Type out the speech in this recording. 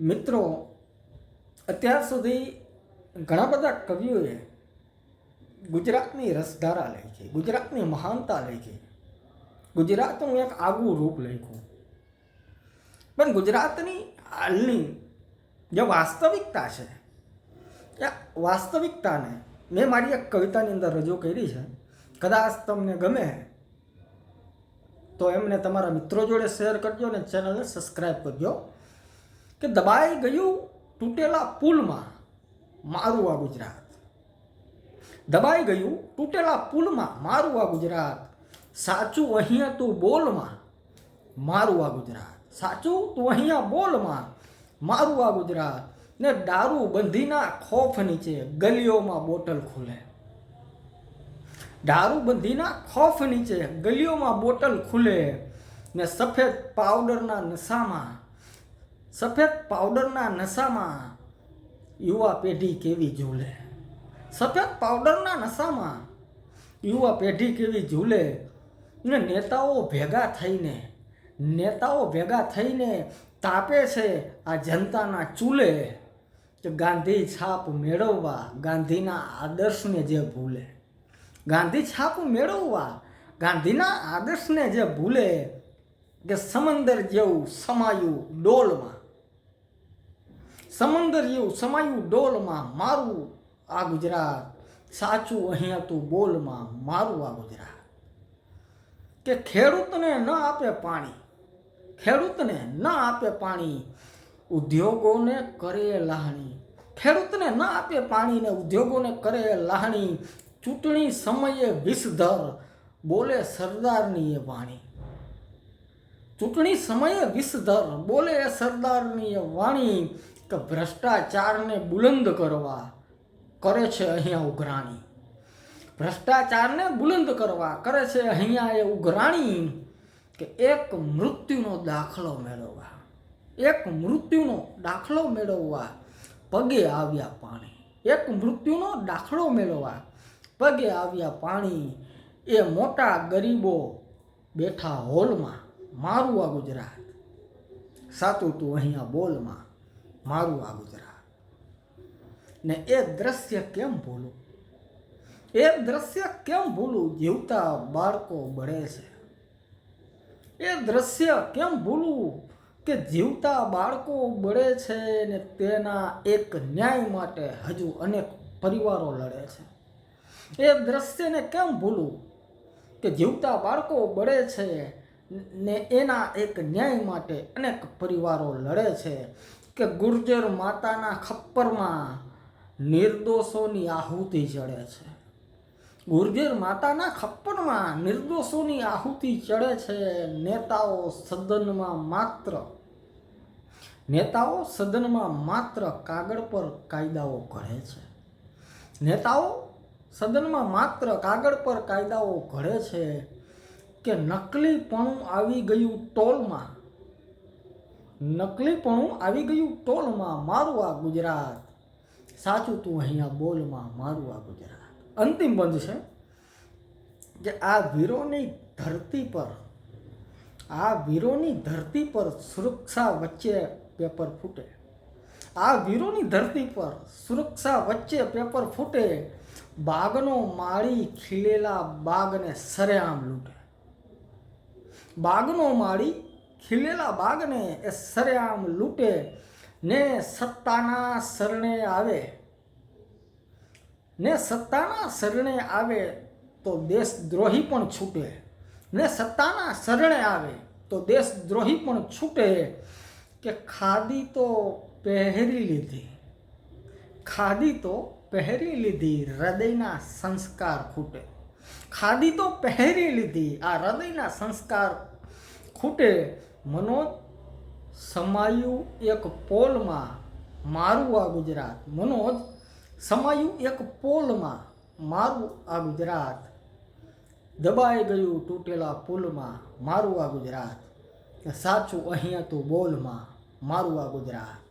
મિત્રો, અત્યાર સુધી ઘણા બધા કવિઓએ ગુજરાતની રસધારા લખી, ગુજરાતની મહાનતા લખી, ગુજરાતનું એક આગવું રૂપ લખ્યું. પણ ગુજરાતની હાલની જે વાસ્તવિકતા છે એ વાસ્તવિકતાને મેં મારી એક કવિતાની અંદર રજૂ કરી છે. કદાચ તમને ગમે તો એમને તમારા મિત્રો જોડે શેર કરજો અને ચેનલને સબસ્ક્રાઈબ કરજો. કે દબાઈ ગયું તૂટેલા પુલમાં મારું આ ગુજરાત, દબાઈ ગયું તૂટેલા પુલમાં મારું આ ગુજરાત, સાચું અહીંયા તું બોલમાં મારું આ ગુજરાત, સાચું તું અહીંયા બોલમાં મારું આ ગુજરાત. ને દારૂ બંધીના ખોફ નીચે ગલીઓમાં બોટલ ખુલે, દારૂ બંધીના ખોફ નીચે ગલીઓમાં બોટલ ખુલે. ને સફેદ પાવડરના નશામાં, સફેદ પાવડરના નશામાં યુવા પેઢી કેવી ઝૂલે, સફેદ પાવડરના નશામાં યુવા પેઢી કેવી ઝૂલે. ને નેતાઓ ભેગા થઈને તાપે છે આ જનતાના ચૂલે. કે ગાંધી છાપ મેળવવા ગાંધીના આદર્શને જે ભૂલે, ગાંધી છાપ મેળવવા ગાંધીના આદર્શને જે ભૂલે. કે સમંદર જેવું સમાયું ડોલમાં, સમંદર જેવું સમાયું ડોલમાં મારું આ ગુજરાત, સાચું અહીંયા તું બોલમાં મારું આ ગુજરાત. કે ખેડૂતને ન આપે પાણી, ખેડૂતને ન આપે પાણી, ઉદ્યોગોને કરે લાહણી, ખેડૂતને ન આપે પાણી ને ઉદ્યોગોને કરે લાહણી. ચૂંટણી સમયે વિષધર બોલે સરદારની એ વાણી, ચૂંટણી સમયે વિષધર બોલે સરદારની એ વાણી. કે ભ્રષ્ટાચારને બુલંદ કરવા કરે છે અહીંયા ઉઘરાણી, ભ્રષ્ટાચારને બુલંદ કરવા કરે છે અહીંયા એ ઉઘરાણી. કે એક મૃત્યુનો દાખલો મેળવવા, એક મૃત્યુનો દાખલો મેળવવા પગે આવ્યા પાણી, એક મૃત્યુનો દાખલો મેળવવા પગે આવ્યા પાણી. એ મોટા ગરીબો બેઠા હોલમાં મારું આ ગુજરાત, સાચું તું અહીંયા બોલમાં મારું આ ગુજરાત. ને એ દ્રશ્ય કેમ ભૂલું, એ દ્રશ્ય કેમ ભૂલું, જીવતા બાળકો બળે છે. એ દ્રશ્ય કેમ ભૂલું કે જીવતા બાળકો બળે છે. ને તેના એક ન્યાય માટે હજુ અનેક પરિવારો લડે છે. એ દ્રશ્યને કેમ ભૂલું કે જીવતા બાળકો બળે છે ને એના એક ન્યાય માટે અનેક પરિવારો લડે છે. કે ગુર્જર માતાના ખપ્પરમાં નિર્દોષોની આહુતિ ચડે છે, ગુર્જર માતાના ખપ્પરમાં નિર્દોષોની આહુતિ ચડે છે. નેતાઓ સદનમાં માત્ર કાગળ પર કાયદાઓ ઘડે છે, નેતાઓ સદનમાં માત્ર કાગળ પર કાયદાઓ ઘડે છે. કે નકલીપણું આવી ગયું ટોલમાં, નકલીપણું આવી ગયું ટોલમાં મારું આ ગુજરાત, સાચું તું અહીંયા બોલમાં મારું આ ગુજરાત. અંતિમ બંધ છે કે આ વીરોની ધરતી પર, આ વીરોની ધરતી પર સુરક્ષા વચ્ચે પેપર ફૂટે, આ વીરોની ધરતી પર સુરક્ષા વચ્ચે પેપર ફૂટે. બાગનો માળી ખીલેલા બાગને સરેઆમ લૂંટે, બાગનો માળી ખીલેલા બાગને એ સરેઆમ લૂંટે. ને સત્તાના શરણે આવે, ને સત્તાના શરણે આવે તો દેશદ્રોહી પણ છૂટે, ને સત્તાના શરણે આવે તો દેશદ્રોહી પણ છૂટે. કે ખાદી તો પહેરી લીધી, ખાદી તો પહેરી લીધી હૃદયના સંસ્કાર ખૂટે, ખાદી તો પહેરી લીધી આ હૃદયના સંસ્કાર ખૂટે. મનોજ સમાયું એક પોલમાં મારું આ ગુજરાત, મનોજ સમાયું એક પોલમાં મારું આ ગુજરાત. દબાઈ ગયું તૂટેલા પુલમાં મારું આ ગુજરાત, સાચું અહીંયા તું બોલમાં મારું આ ગુજરાત.